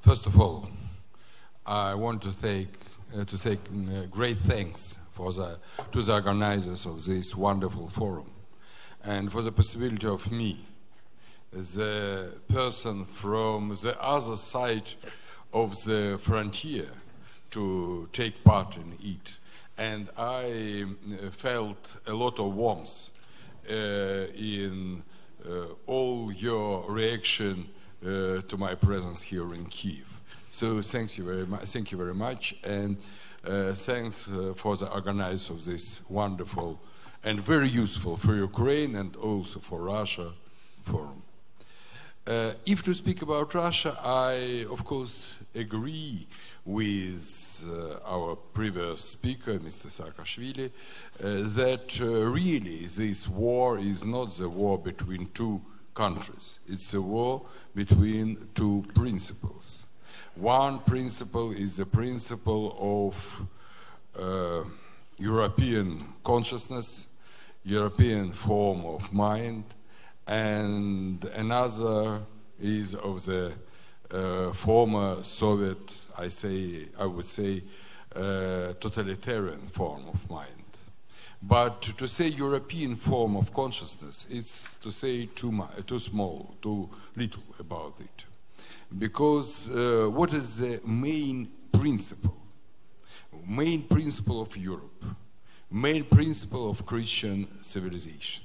First of all, I want to say great thanks to the organizers of this wonderful forum and for the possibility of me, the person from the other side of the frontier, to take part in it. And I felt a lot of warmth in all your reaction to my presence here in Kyiv. So thank you very much, and thanks for the organizers of this wonderful and very useful for Ukraine and also for Russia forum. If to speak about Russia, I of course agree with our previous speaker, Mr. Saakashvili, that really this war is not the war between two countries. It's a war between two principles. One principle is the principle of European consciousness, European form of mind, and another is of the former Soviet, I would say, totalitarian form of mind. But to say European form of consciousness, it's to say too small, too little about it. Because what is the main principle? Main principle of Europe, main principle of Christian civilization.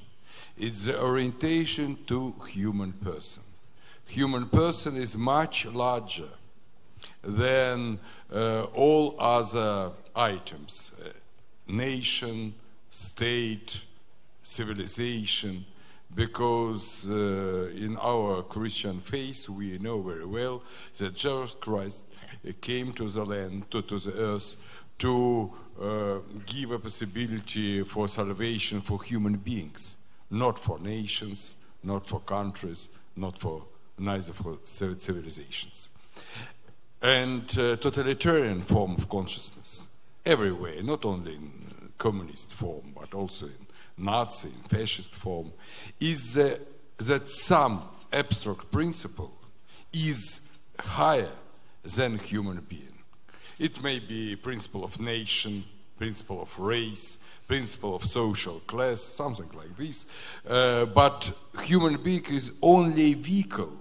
It's the orientation to human person. Human person is much larger than all other items, nation, state, civilization, because in our Christian faith we know very well that Jesus Christ came to the land, to the earth, to give a possibility for salvation for human beings, not for nations, not for countries, neither for civilizations. And totalitarian form of consciousness, everywhere, not only in communist form, but also in Nazi, in fascist form, is that some abstract principle is higher than human being. It may be principle of nation, principle of race, principle of social class, something like this, but human being is only a vehicle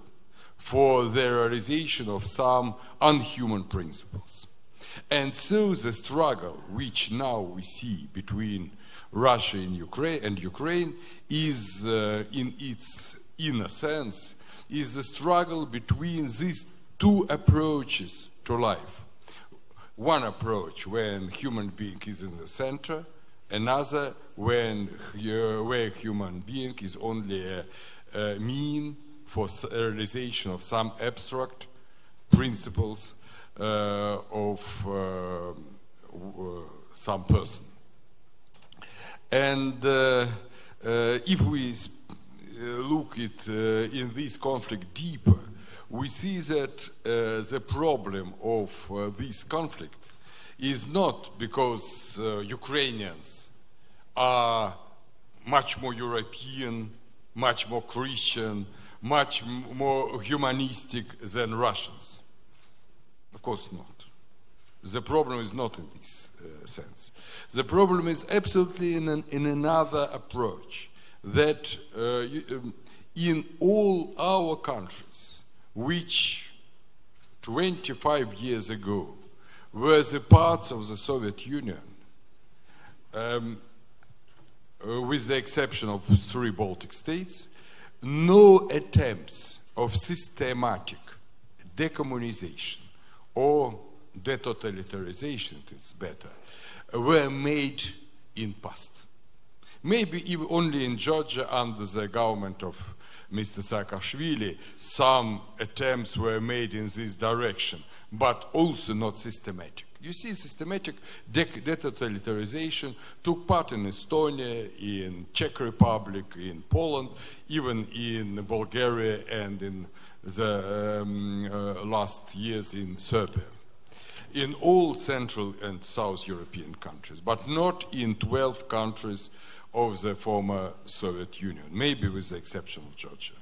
for the realization of some unhuman principles. And so the struggle which now we see between Russia and Ukraine is, in its inner sense, is the struggle between these two approaches to life. One approach when human being is in the center, another when where human being is only a mean for realization of some abstract principles of some person. And if we look at in this conflict deeper, we see that the problem of this conflict is not because Ukrainians are much more European, much more Christian, much more humanistic than Russians. Of course not. The problem is not in this sense. The problem is absolutely in another approach, that in all our countries, which 25 years ago were the parts of the Soviet Union, with the exception of 3 Baltic states, no attempts of systematic decommunization or detotalitarianization, it's better, were made in past. Maybe even only in Georgia under the government of Mr. Saakashvili, some attempts were made in this direction, but also not systematic. You see, systematic detotalitarianization took part in Estonia, in Czech Republic, in Poland, even in Bulgaria, and in the last years in Serbia. In all Central and South European countries, but not in 12 countries of the former Soviet Union, maybe with the exception of Georgia.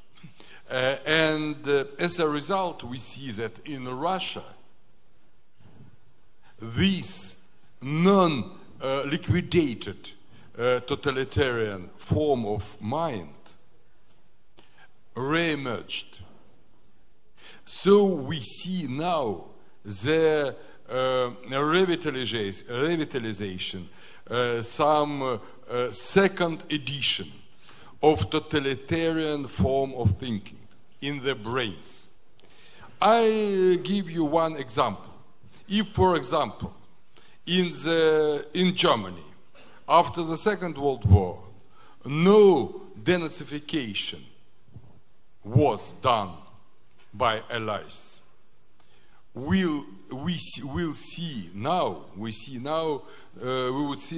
As a result, we see that in Russia, this non-liquidated totalitarian form of mind re-emerged. So we see now the revitalization, some second edition of totalitarian form of thinking in the brains. I give you one example. If, for example, in Germany, after the Second World War, no denazification was done by allies, we would see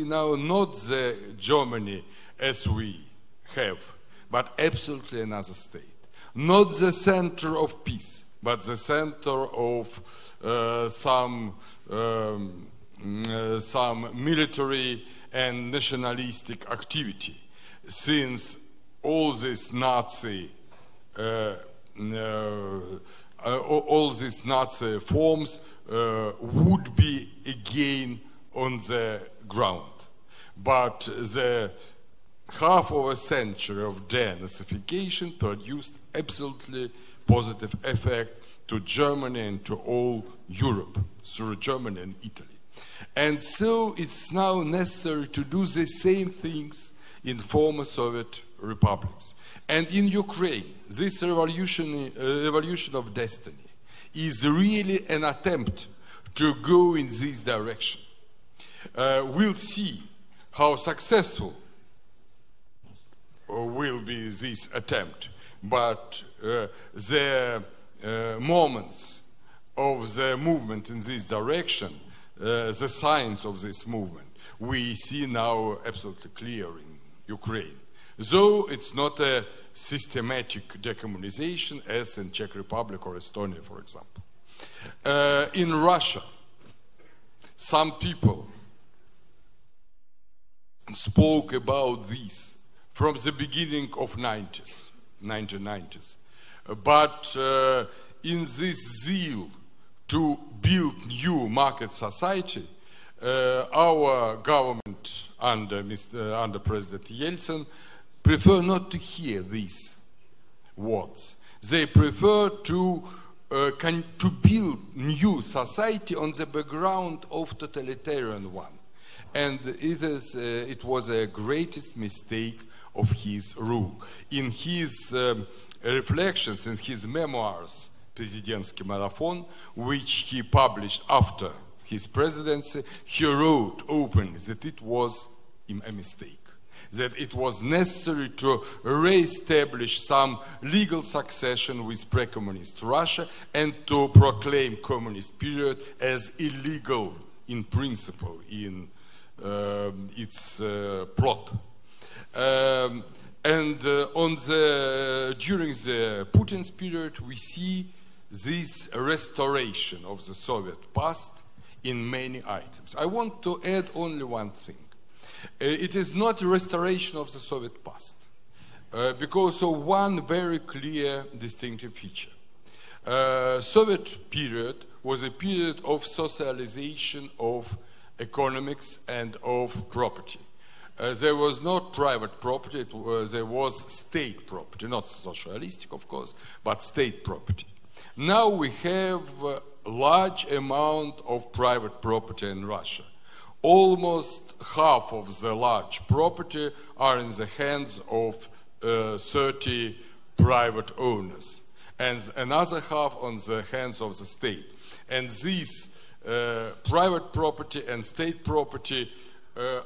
now not the Germany as we have, but absolutely another state. Not the center of peace, but the center of some military and nationalistic activity, since all these Nazi forms would be again on the ground. But the half of a century of denazification produced absolutely positive effect to Germany and to all Europe through Germany and Italy. And so it's now necessary to do the same things in former Soviet republics. And in Ukraine, this revolution of destiny is really an attempt to go in this direction. We'll see how successful will be this attempt, but the moments of the movement in this direction, the signs of this movement, we see now absolutely clear in Ukraine. Though it's not a systematic decommunization as in Czech Republic or Estonia, for example. In Russia, some people spoke about this from the beginning of 1990s. But in this zeal to build new market society, our government under President Yeltsin prefer not to hear these words. They prefer to build new society on the background of totalitarian one. And it was a greatest mistake of his rule. In his reflections, in his memoirs, Президентский Marathon, which he published after his presidency, he wrote openly that it was a mistake, that it was necessary to re-establish some legal succession with pre-communist Russia and to proclaim communist period as illegal in principle in its plot. During the Putin's period, we see this restoration of the Soviet past in many items. I want to add only one thing. It is not a restoration of the Soviet past, because of one very clear distinctive feature. Soviet period was a period of socialization of economics and of property. There was not private property, there was state property, not socialistic, of course, but state property. Now we have a large amount of private property in Russia. Almost half of the large property are in the hands of 30 private owners, and another half on the hands of the state. And these private property and state property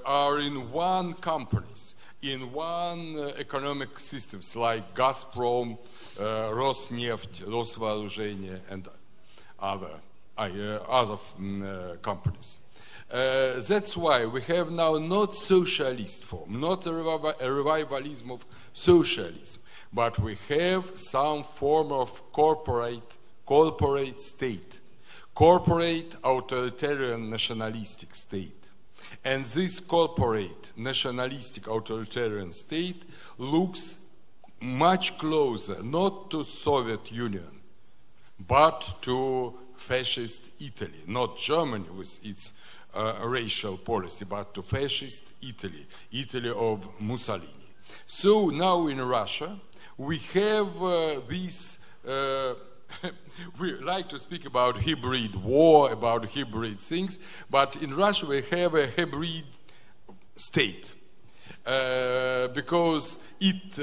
are in one companies, in one economic systems like Gazprom, Rosneft, Rosvooruzhenie, and other companies. That's why we have now not socialist form, not a revivalism of socialism, but we have some form of corporate state, corporate authoritarian nationalistic state. And this corporate nationalistic authoritarian state looks much closer, not to Soviet Union, but to fascist Italy, not Germany with its racial policy, but to fascist Italy, Italy of Mussolini. So now in Russia, we have this, we like to speak about hybrid war, about hybrid things, but in Russia we have a hybrid state, because it,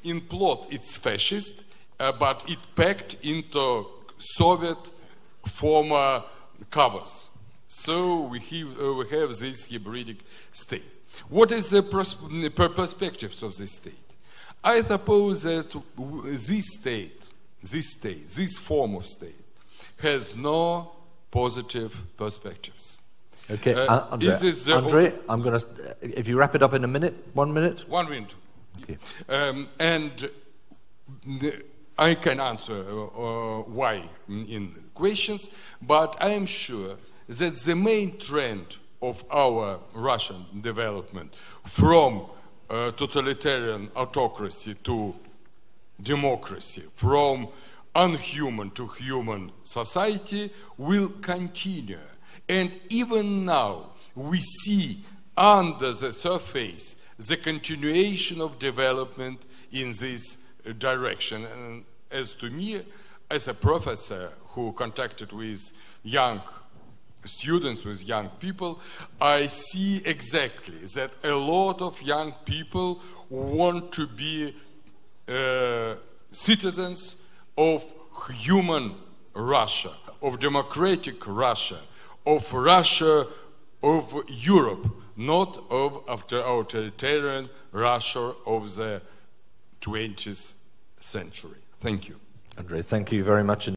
in plot it's fascist, but it packed into Soviet former covers. So we have this hybridic state. What is the perspectives of this state? I suppose that this form of state has no positive perspectives. Okay, Andrei, I'm going to, if you wrap it up in a minute, 1 minute? 1 minute. Okay. I can answer why in questions, but I am sure that the main trend of our Russian development from totalitarian autocracy to democracy, from unhuman to human society will continue. And even now we see under the surface the continuation of development in this direction. And as to me, as a professor who contacted with young students, with young people, I see exactly that a lot of young people want to be citizens of human Russia, of democratic Russia, of Russia of Europe, not of authoritarian Russia of the 20th century. Thank you. Andrei, thank you very much.